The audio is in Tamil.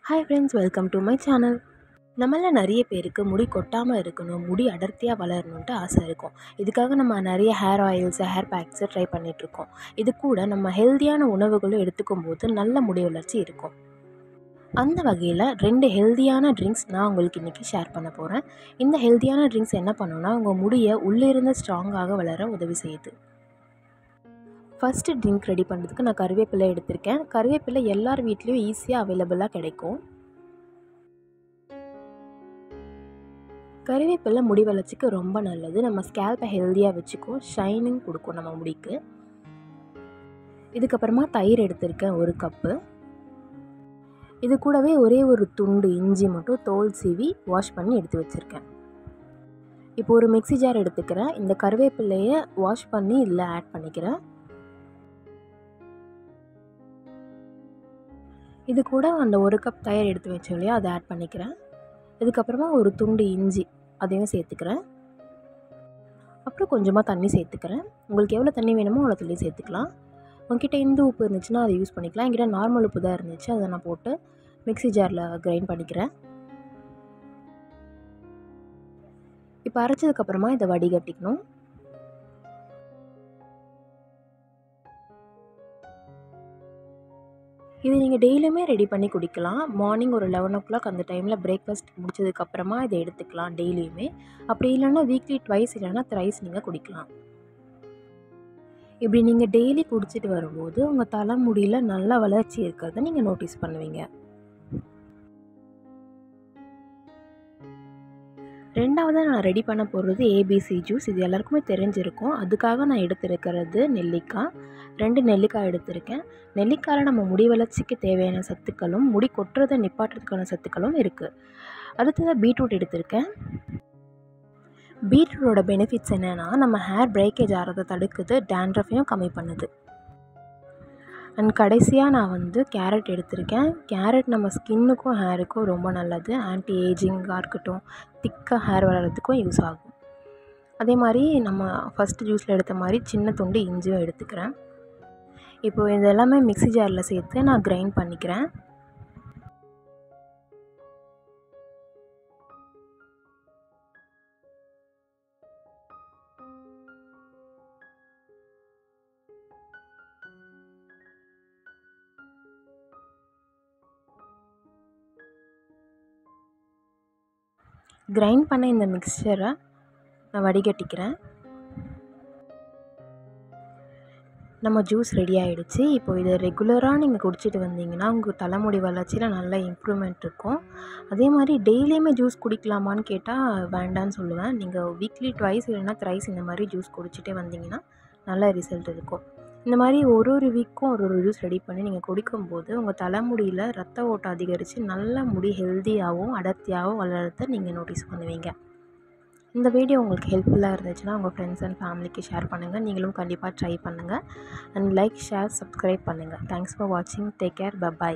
Hi friends, welcome to my channel. நம்மள நிறைய பேருக்கு முடி கொட்டாமல் இருக்கணும், முடி அடர்த்தியாக வளரணுன்ட்டு ஆசை இருக்கும். இதுக்காக நம்ம நிறைய ஹேர் ஆயில்ஸ், ஹேர் பேக்ஸை ட்ரை பண்ணிகிட்ருக்கோம். இது கூட நம்ம ஹெல்த்தியான உணவுகளும் எடுத்துக்கும் போது நல்ல முடி வளர்ச்சி இருக்கும். அந்த வகையில் 2 ஹெல்த்தியான ட்ரிங்க்ஸ் நான் உங்களுக்கு இன்றைக்கி ஷேர் பண்ண போகிறேன். இந்த ஹெல்த்தியான ட்ரிங்க்ஸ் என்ன பண்ணுன்னா உங்கள் முடியை உள்ளிருந்து ஸ்ட்ராங்காக வளர உதவி செய்யுது. ஃபஸ்ட்டு ட்ரிங்க் ரெடி பண்ணுறதுக்கு நான் கருவேப்பிலை எடுத்திருக்கேன். கருவேப்பிலை எல்லார் வீட்லேயும் ஈஸியாக அவைலபிளாக கிடைக்கும். கருவேப்பிலை முடி வளர்ச்சிக்கு ரொம்ப நல்லது. நம்ம ஸ்கேல்பை ஹெல்த்தியாக வச்சுக்கும், ஷைனிங் கொடுக்கும் நம்ம முடிக்கு. இதுக்கப்புறமா தயிர் எடுத்திருக்கேன் 1 கப்பு. இது கூடவே ஒரே ஒரு துண்டு இஞ்சி மட்டும் தோல் சீவி வாஷ் பண்ணி எடுத்து வச்சுருக்கேன். இப்போ ஒரு மிக்ஸி ஜார் எடுத்துக்கிறேன். இந்த கருவேப்பிலையை வாஷ் பண்ணி இதில் ஆட் பண்ணிக்கிறேன். இது கூட அந்த 1 கப் தயிர் எடுத்து வச்சோம் இல்லையா, அதை ஆட் பண்ணிக்கிறேன். இதுக்கப்புறமா ஒரு துண்டு இஞ்சி அதையும் சேர்த்துக்கிறேன். அப்புறம் கொஞ்சமாக தண்ணி சேர்த்துக்கிறேன். உங்களுக்கு எவ்வளோ தண்ணி வேணுமோ அவ்வளோ தண்ணி சேர்த்துக்கலாம். உங்ககிட்ட இந்து உப்பு இருந்துச்சுன்னா அதை யூஸ் பண்ணிக்கலாம். என்கிட்ட நார்மல் உப்பு தான் இருந்துச்சு, அதை நான் போட்டு மிக்ஸி ஜாரில் கிரைண்ட் பண்ணிக்கிறேன். இப்போ அரைச்சதுக்கப்புறமா இதை வடிகட்டிக்கணும். இது நீங்கள் டெய்லியுமே ரெடி பண்ணி குடிக்கலாம். மார்னிங் ஒரு 11 o'clock அந்த டைமில் பிரேக்ஃபாஸ்ட் முடிச்சதுக்கப்புறமா இதை எடுத்துக்கலாம் டெய்லியுமே. அப்படி இல்லைன்னா வீக்லி ட்வைஸ் இல்லைன்னா த்ரைஸ் நீங்கள் குடிக்கலாம். இப்படி நீங்கள் டெய்லி குடிச்சிட்டு வரும்போது உங்கள் தலைமுடியில் நல்ல வளர்ச்சி இருக்கிறத நீங்கள் நோட்டீஸ் பண்ணுவீங்க. ரெண்டாவதாக நான் ரெடி பண்ண போகிறது ஏபிசி ஜூஸ். இது எல்லாருக்குமே தெரிஞ்சிருக்கும். அதுக்காக நான் எடுத்திருக்கிறது நெல்லிக்காய். 2 நெல்லிக்காய் எடுத்திருக்கேன். நெல்லிக்காயில் நம்ம முடி வளர்ச்சிக்கு தேவையான சத்துக்களும் முடி கொட்டுறதை நிப்பாட்டுறதுக்கான சத்துக்களும் இருக்குது. அடுத்ததாக பீட்ரூட் எடுத்திருக்கேன். பீட்ரூட்டோட பெனிஃபிட்ஸ் என்னென்னா நம்ம ஹேர் பிரேக்கேஜ் ஆகிறத தடுக்குது, டேண்ட்ரஃபையும் கம்மி பண்ணுது. அண்ட் கடைசியாக நான் கேரட் எடுத்திருக்கேன். கேரட் நம்ம ஸ்கின்னுக்கும் ஹேருக்கும் ரொம்ப நல்லது. ஆன்டி ஏஜிங்காக இருக்கட்டும், திக்காக ஹேர் வளர்கிறதுக்கும் யூஸ் ஆகும். அதே மாதிரி நம்ம ஃபஸ்ட்டு ஜூஸில் எடுத்த மாதிரி சின்ன துண்டு இஞ்சியும் எடுத்துக்கிறேன். இப்போது இது எல்லாமே மிக்ஸி ஜாரில் சேர்த்து நான் கிரைண்ட் பண்ணிக்கிறேன். கிரைண்ட் பண்ண இந்த மிக்சரை நான் வடிகட்டிக்கிறேன். நம்ம ஜூஸ் ரெடி ஆகிடுச்சு. இப்போது இதை ரெகுலராக நீங்கள் குடிச்சிட்டு வந்தீங்கன்னா உங்கள் தலைமுடி வளர்ச்சியில் நல்ல இம்ப்ரூவ்மெண்ட் இருக்கும். அதே மாதிரி டெய்லியுமே ஜூஸ் குடிக்கலாமான்னு கேட்டால் வேண்டான்னு சொல்லுவேன். நீங்கள் வீக்லி ட்வைஸ் இல்லைன்னா த்ரைஸ் இந்த மாதிரி ஜூஸ் குடிச்சிட்டே வந்தீங்கன்னா நல்ல ரிசல்ட் இருக்கும். இந்த மாதிரி ஒரு வீக்கும் ஒரு ஜூஸ் ரெடி பண்ணி நீங்கள் குடிக்கும்போது உங்கள் தலைமுடியில் ரத்த ஓட்டம் அதிகரித்து நல்ல முடி ஹெல்த்தியாகவும் அடர்த்தியாகவும் வளர்கிறத நீங்கள் நோட்டீஸ் பண்ணுவீங்க. இந்த வீடியோ உங்களுக்கு ஹெல்ப்ஃபுல்லாக இருந்துச்சுன்னா உங்கள் ஃப்ரெண்ட்ஸ் அண்ட் ஃபேமிலிக்கு ஷேர் பண்ணுங்கள். நீங்களும் கண்டிப்பாக ட்ரை பண்ணுங்கள். அண்ட் லைக், ஷேர், சப்ஸ்கிரைப் பண்ணுங்கள். தேங்க்ஸ் ஃபார் வாட்சிங். Take care. பை.